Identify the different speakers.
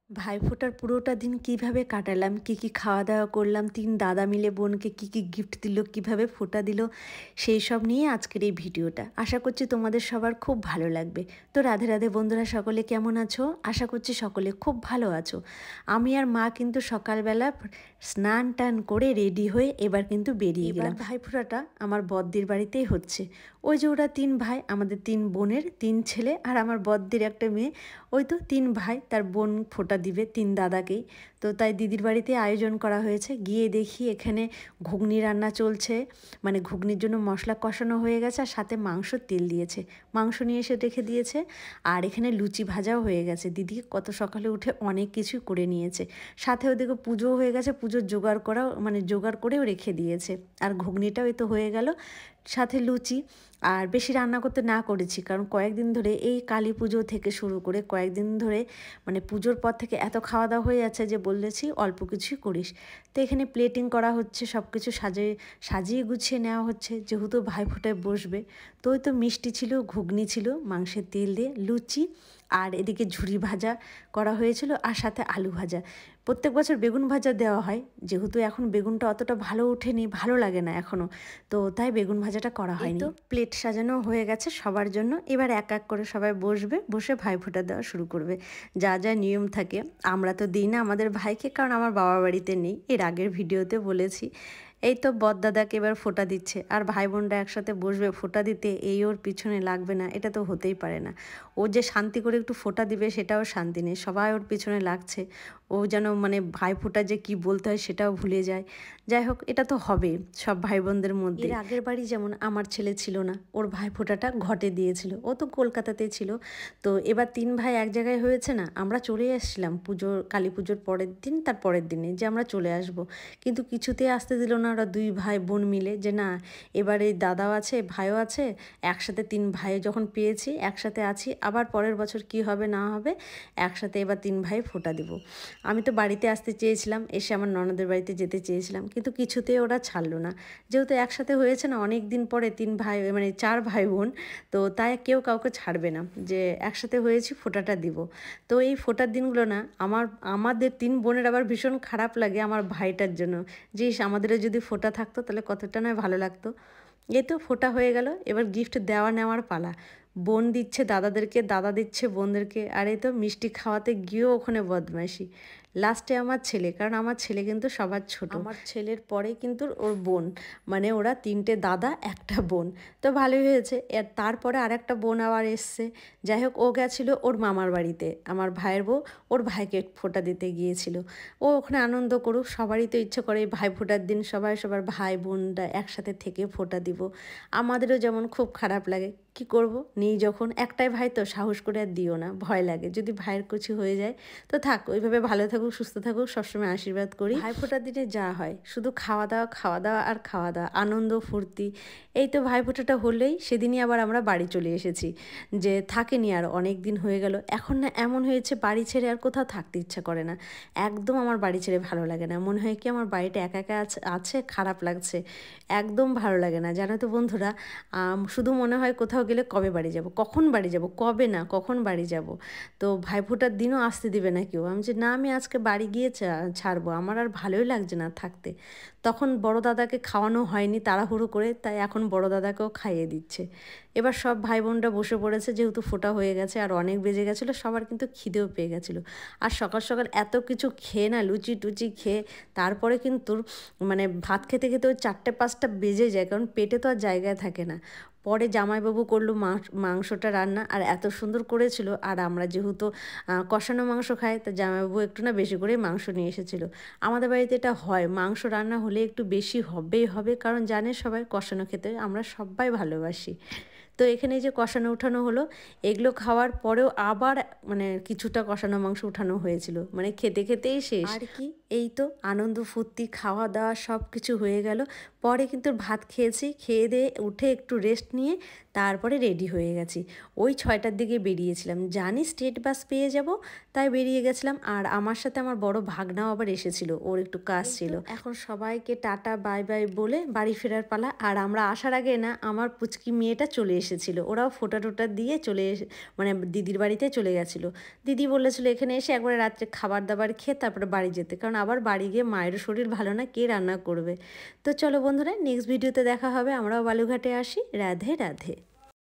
Speaker 1: ভাইফোঁটার পুরোটা দিন কিভাবে কাটালাম, কি খাওয়া দাওয়া করলাম, ৩ দাদা মিলে বোনকে কি গিফট দিল, কিভাবে ফোঁটা দিল, সেই সব নিয়ে আজকের এই ভিডিওটা। আশা করছি তোমাদের সবার খুব ভালো লাগবে। তো রাধে রাধে বন্ধুরা, সকলে কেমন আছো? আশা করছি সকলে খুব ভালো আছো। আমি আর মা কিন্তু সকালবেলা স্নান টান করে রেডি হয়ে এবার কিন্তু বেরিয়ে গেলাম। ভাইফোঁটাটা আমার বদ্দির বাড়িতেই হচ্ছে। ওই যে ওরা ৩ ভাই, আমাদের ৩ বোনের ৩ ছেলে আর আমার বদ্দির একটা মেয়ে। ওই তো 3 ভাই, তার বোন ফোঁটা দিবে 3 দাদাকেই। তো তাই দিদির বাড়িতে আয়োজন করা হয়েছে। গিয়ে দেখি এখানে ঘুগনি রান্না চলছে, মানে ঘুগনির জন্য মশলা কষানো হয়ে গেছে আর সাথে মাংস তেল দিয়েছে, মাংস নিয়ে এসে রেখে দিয়েছে। আর এখানে লুচি ভাজাও হয়ে গেছে। দিদি কত সকালে উঠে অনেক কিছু করে নিয়েছে। সাথে ওদিকে পুজো হয়ে গেছে, পুজোর জোগাড় করাও মানে জোগাড় করেও রেখে দিয়েছে। আর ঘুগনিটাও এই তো হয়ে গেল, সাথে লুচি। আর বেশি রান্না করতে না করেছি, কারণ কয়েকদিন ধরে এই কালী পুজো থেকে শুরু করে কয়েকদিন ধরে মানে পুজোর পর থেকে এত খাওয়া দাওয়া হয়ে যাচ্ছে যে বলেছি অল্প কিছুই করিস। তো এখানে প্লেটিং করা হচ্ছে, সব কিছু সাজিয়ে গুছিয়ে নেওয়া হচ্ছে, যেহেতু ভাইফোঁটায় বসবে। তো ওই তো মিষ্টি ছিল, ঘুগনি ছিল মাংসের তেল দিয়ে, লুচি, আর এদিকে ঝুরি ভাজা করা হয়েছিল আর সাথে আলু ভাজা। প্রত্যেক বছর বেগুন ভাজা দেওয়া হয়, যেহেতু এখন বেগুনটা অতটা ভালো ওঠেনি, ভালো লাগে না এখনও, তো তাই বেগুন ভাজাটা করা হয়নি। তো প্লেট সাজানো হয়ে গেছে সবার জন্য। এবার এক এক করে সবাই বসবে, বসে ভাইফোঁটা দেওয়া শুরু করবে। যা যা নিয়ম থাকে, আমরা তো দিই না আমাদের ভাইকে, কারণ আমার বাবার বাড়িতে নেই, এর আগের ভিডিওতে বলেছি। এই তো বদদাদাকে এবার ফোঁটা দিচ্ছে, আর ভাই বোনরা একসাথে বসবে ফোঁটা দিতে, এই ওর পিছনে লাগবে না, এটা তো হতেই পারে না। ও যে শান্তি করে একটু ফোঁটা দিবে সেটাও শান্তি নেই, সবাই ওর পিছনে লাগছে। ও যেন মানে ভাইফোঁটা যে কি বলতে হয় সেটাও ভুলে যায়। যাই হোক, এটা তো হবে সব ভাই বোনদের মধ্যে। এর আগের বাড়ি যেমন আমার ছেলে ছিল না, ওর ভাইফোঁটাটা ঘটে দিয়েছিল, ও তো কলকাতাতে ছিল। তো এবার 3 ভাই এক জায়গায় হয়েছে না, আমরা চলে এসেছিলাম পুজোর, কালী পুজোর পরের দিন, তার পরের দিনে যে আমরা চলে আসব, কিন্তু কিছুতেই আসতে দিল না ওরা 2 ভাই বোন মিলে, যে না এবারে দাদাও আছে ভাইও আছে, একসাথে 3 ভাই যখন পেয়েছি একসাথে আছি, আবার পরের বছর কি হবে না হবে, একসাথে এবার 3 ভাই ফোঁটা দিব। আমি তো বাড়িতে আসতে চেয়েছিলাম, এসে আমার ননদের বাড়িতে যেতে চেয়েছিলাম, কিন্তু কিছুতেই ওরা ছাড়লো না। যেহেতু একসাথে হয়েছে না অনেক দিন পরে, 3 ভাই মানে 4 ভাই বোন, তো তাই কেউ কাউকে ছাড়বে না, যে একসাথে হয়েছি ফোঁটাটা দিব। তো এই ফোঁটার দিনগুলো না আমাদের 3 বোনের আবার ভীষণ খারাপ লাগে আমার ভাইটার জন্য, যে আমাদেরও যদি ফোঁটা থাকতো তাহলে কতটা নয় ভালো লাগতো। এই তো ফোঁটা হয়ে গেল, এবার গিফট দেওয়া নেওয়ার পালা। বোন দিচ্ছে দাদাদেরকে, দাদা দিচ্ছে বোনদেরকে, আর এই তো মিষ্টি খাওয়াতে গিয়েও ওখানে বদমাইশি। লাস্টে আমার ছেলে, কারণ আমার ছেলে কিন্তু সবার ছোট, আমার ছেলের পরে কিন্তু ওর বোন, মানে ওরা 3টে দাদা একটা বোন। তো ভালোই হয়েছে। এর তারপরে আর একটা বোন আবার এসছে। যাই হোক, ও গেছিলো ওর মামার বাড়িতে, আমার ভাইয়ের বউ ওর ভাইকে ফোঁটা দিতে গিয়েছিল। ও ওখানে আনন্দ করুক, সবারই তো ইচ্ছে করে ভাই ফোঁটার দিন সবাই সবার ভাই বোনরা একসাথে থেকে ফোঁটা দিব। আমাদেরও যেমন খুব খারাপ লাগে, কি করব, নেই যখন, একটাই ভাই তো সাহস করে আর দিও না, ভয় লাগে যদি ভাইয়ের কিছু হয়ে যায়। তো থাক, ওইভাবে ভালো থাকুক সুস্থ থাকুক, সবসময় আশীর্বাদ করি। ভাই ফোঁটার দিনে যা হয় শুধু খাওয়া দাওয়া খাওয়া দাওয়া আর খাওয়া দাওয়া, আনন্দ ফুর্তি। এই তো ভাই ফোঁটাটা হলেই সেদিনই আবার আমরা বাড়ি চলে এসেছি, যে থাকেনি আর অনেক দিন হয়ে গেল। এখন না এমন হয়েছে বাড়ি ছেড়ে আর কোথাও থাকতে ইচ্ছা করে না, একদম আমার বাড়ি ছেড়ে ভালো লাগে না, মনে হয় কি আমার বাড়িটা একা একা আছে, খারাপ লাগছে, একদম ভালো লাগে না। জানো তো বন্ধুরা, শুধু মনে হয় কোথাও গেলে কবে বাড়ি যাব, কখন বাড়ি যাব, কবে না কখন বাড়ি যাব। তো ভাইফোঁটার দিনও আসতে দিবে না কেউ। আমি যে না, আমি আজকে বাড়ি গিয়ে ছাড়বো, আমার আর ভালোই লাগছে না থাকতে। তখন বড় দাদাকে খাওয়ানো হয়নি তাড়াহুড়ো করে, তাই এখন বড় দাদাকেও খাইয়ে দিচ্ছে। এবার সব ভাই বোনরা বসে পড়েছে, যেহেতু ফোঁটা হয়ে গেছে আর অনেক বেজে গেছিলো, সবার কিন্তু খিদেও পেয়ে গেছিলো। আর সকাল সকাল এত কিছু খেয়ে না, লুচি টুচি খেয়ে তারপরে কিন্তু মানে ভাত খেতে খেতে ওই 4টে-5টা বেজে যায়, কারণ পেটে তো আর জায়গায় থাকে না। পরে জামাইবাবু করলো মাংসটা রান্না, আর এত সুন্দর করেছিল। আর আমরা যেহেতু কষানো মাংস খাই, তা জামাইবাবু একটু না বেশি করে মাংস নিয়ে এসেছিলো। আমাদের বাড়িতে এটা হয়, মাংস রান্না হলে একটু বেশি হবেই হবে, কারণ জানে সবাই কষানো খেতে আমরা সবাই ভালোবাসি। তো এখানে যে কষানো উঠানো হলো, এগুলো খাওয়ার পরেও আবার মানে কিছুটা কষানো মাংস উঠানো হয়েছিল, মানে খেতে খেতেই শেষ। আর কি, এই তো আনন্দ ফুর্তি খাওয়া দাওয়া সব কিছু হয়ে গেল। পরে কিন্তু ভাত খেয়েছি, খেয়ে দিয়ে উঠে একটু রেস্ট নিয়ে তারপরে রেডি হয়ে গেছি। ওই 6টার দিকে বেরিয়েছিলাম, জানি স্টেট বাস পেয়ে যাব, তাই বেরিয়ে গেছিলাম। আর আমার সাথে আমার বড় ভাগনাও আবার এসেছিল, ওর একটু কাজ ছিল। এখন সবাইকে টাটা বাই বাই বলে বাড়ি ফেরার পালা। আর আমরা আসার আগে না আমার পুচকি মেয়েটা চলে এসেছিল, ওরাও ফোটা টোটা দিয়ে মানে দিদির বাড়িতে চলে গেছিলো। দিদি বলেছিল এখানে এসে একবারে রাত্রে খাবার দাবার খেয়ে তারপরে বাড়ি যেতে, কারণ আবার বাড়ি গিয়ে মায়ের শরীর ভালো না, কে রান্না করবে। তো চলো বন্ধুরা, নেক্সট ভিডিওতে দেখা হবে। আমরাও বালুঘাটে আসি। রাধে রাধে।